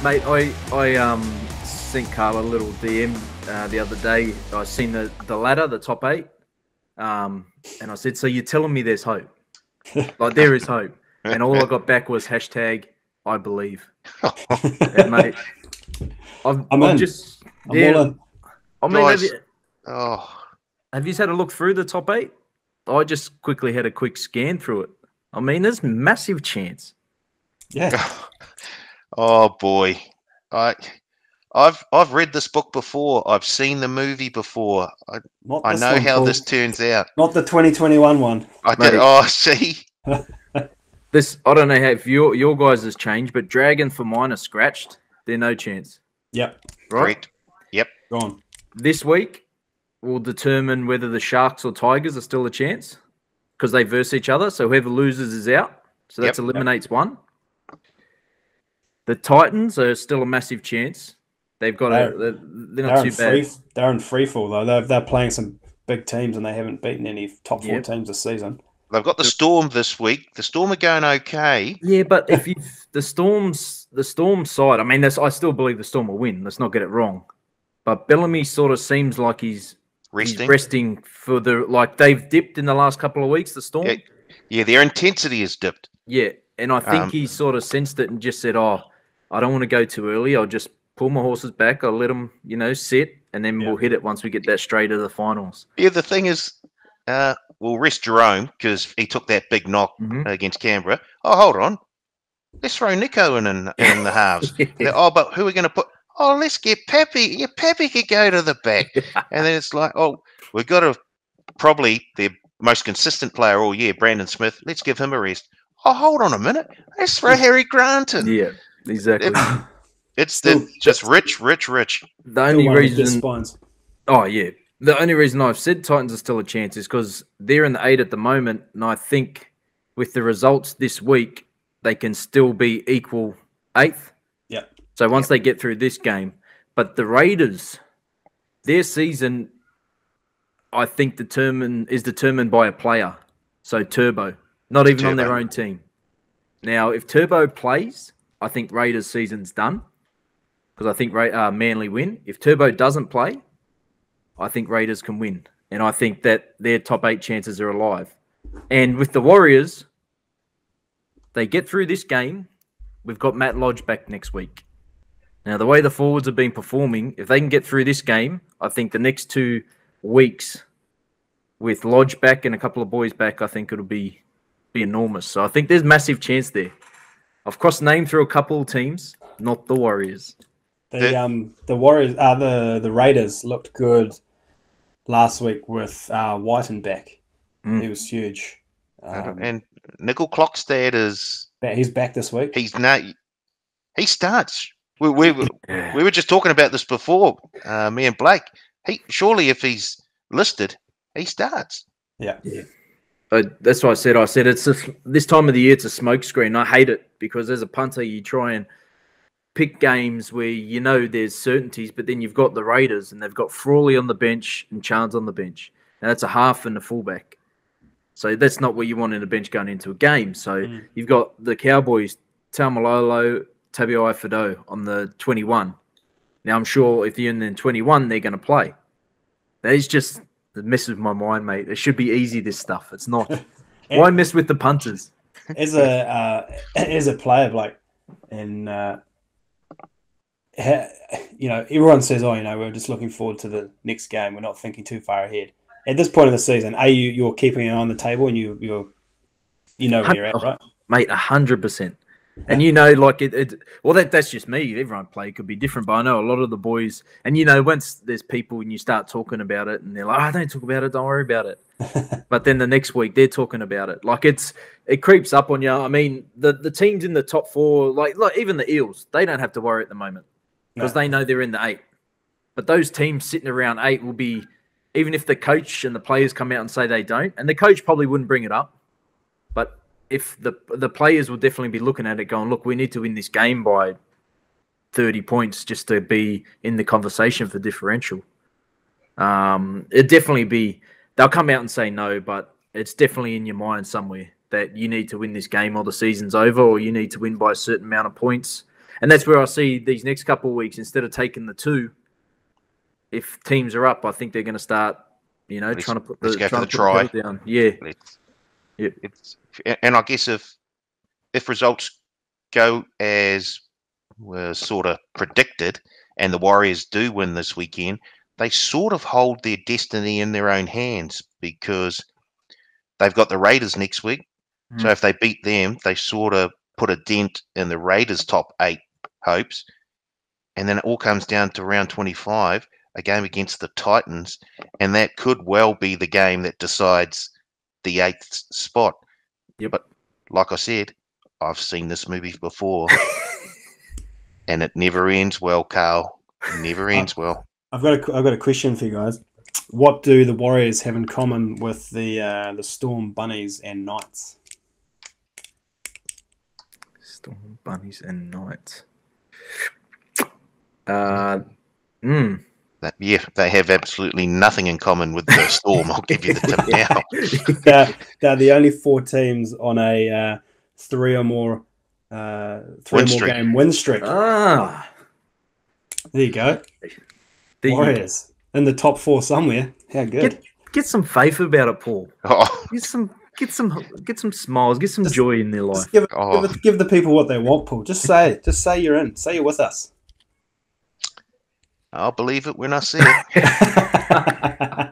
Mate, I sent Carla a little DM the other day. I seen the ladder, the top eight, and I said, "So you're telling me there's hope? Like there is hope?" And all I got back was hashtag I believe. And mate, I'm I've in. just I'm all in. I mean, Guys, have you had a look through the top eight? I just quickly had a quick scan through it. I mean, there's massive chance. Yeah. oh boy, I've read this book before. I've seen the movie before. Not I this know one, how Paul. this turns out. Not the 2021 one. I did. Mate. Oh, see, This I don't know how if your guys has changed, but Dragon for mine are scratched. They're no chance, Yep. right? correct. Yep. Gone. This week will determine whether the Sharks or Tigers are still a chance because they verse each other. So whoever loses is out. So that Yep. eliminates one. The Titans are still a massive chance. They've got they're not too bad. They're in free fall though. They're playing some big teams and they haven't beaten any top four Yep. teams this season. They've got the Storm this week. The Storm are going okay. Yeah, but if you the Storm side, I mean, I still believe the Storm will win. Let's not get it wrong. But Bellamy sort of seems like he's resting for the they've dipped in the last couple of weeks. The Storm, Yeah, their intensity has dipped. yeah, and I think he sort of sensed it and just said, "Oh, I don't want to go too early. I'll just pull my horses back. I'll let them, sit, and then we'll hit it once we get that straight to the finals." Yeah, the thing is, we'll rest Jerome because he took that big knock against Canberra. Oh, hold on. Let's throw Nico in the halves. Oh, but who are we going to put? Oh, let's get Pepe. Yeah, Pepe could go to the back. And then it's like, oh, we've got to probably their most consistent player all year, Brandon Smith. Let's give him a rest. Oh, hold on a minute. Let's throw Harry Grant in. Yeah, exactly. It's just rich. The only reason, the only reason I've said Titans are still a chance is because they're in the 8 at the moment, and I think with the results this week, they can still be equal 8th. Yeah. So once they get through this game, but the Raiders, their season, I think is determined by a player. So Turbo, not even on their own team. Now, if Turbo plays, I think Raiders' season's done because I think Manly win. If Turbo doesn't play, I think Raiders can win, and I think that their top 8 chances are alive. And with the Warriors, they get through this game. We've got Matt Lodge back next week. Now, the way the forwards have been performing, if they can get through this game, I think the next 2 weeks with Lodge back and a couple of boys back, I think it'll be enormous. So I think there's massive chance there. I've crossed name through a couple of teams, not the Warriors. The Warriors, the Raiders looked good last week with Whiten back. He was huge. And Nickel Clockstad he's back this week. He starts. We were just talking about this before, me and Blake. Surely if he's listed, he starts. Yeah. That's what I said it's this time of the year, it's a smokescreen. I hate it because as a punter, you try and pick games where there's certainties, but then you've got the Raiders and they've got Frawley on the bench and Chance on the bench. Now that's a half and a fullback. So that's not what you want in a bench going into a game. So you've got the Cowboys, Taumalolo, Tabiai Fido on the 21. Now I'm sure if you're in the 21, they're going to play. That is just it messes with my mind, mate. It should be easy, this stuff. It's not. Why mess with the punters? As a player, Blake, and everyone says, we're just looking forward to the next game. We're not thinking too far ahead. At this point of the season, you're keeping it on the table and you're where you're at, right? Mate, 100%. And that's just me. Everyone play could be different, but I know a lot of the boys. And once there's people and you start talking about it, and they're like, "Don't talk about it. Don't worry about it." But then the next week they're talking about it. It creeps up on you. I mean, the teams in the top 4, like even the Eels, they don't have to worry at the moment because they know they're in the 8. But those teams sitting around 8 will be, even if the coach and the players come out and say they don't, and the coach probably wouldn't bring it up, but if the players will definitely be looking at it going, look, we need to win this game by 30 points just to be in the conversation for differential. It'd definitely be, they'll come out and say no, but it's definitely in your mind somewhere that you need to win this game or the season's over, or you need to win by a certain amount of points. And that's where I see these next couple of weeks, instead of taking the 2, if teams are up, I think they're going to start, trying to put the pedal down. Yeah. And I guess if results go as were sort of predicted, and the Warriors do win this weekend, they sort of hold their destiny in their own hands, because they've got the Raiders next week. So if they beat them, they sort of put a dent in the Raiders' top 8 hopes. And then it all comes down to round 25, a game against the Titans, and that could well be the game that decides the 8th spot. Yep. But like I said, I've seen this movie before, and it never ends well, Carl. It never ends well. I've got a question for you guys. What do the Warriors have in common with the Storm Bunnies and Knights? Storm Bunnies and Knights. Yeah, they have absolutely nothing in common with the Storm. I'll give you the tip now. They're the only 4 teams on a 3 or more game win streak. There you go. Warriors in the top 4 somewhere. How good! Get some faith about it, Paul. Oh. Get some smiles. Get some joy in their life. Give the people what they want, Paul. Just say you're in. Say you're with us. I'll believe it when I see it.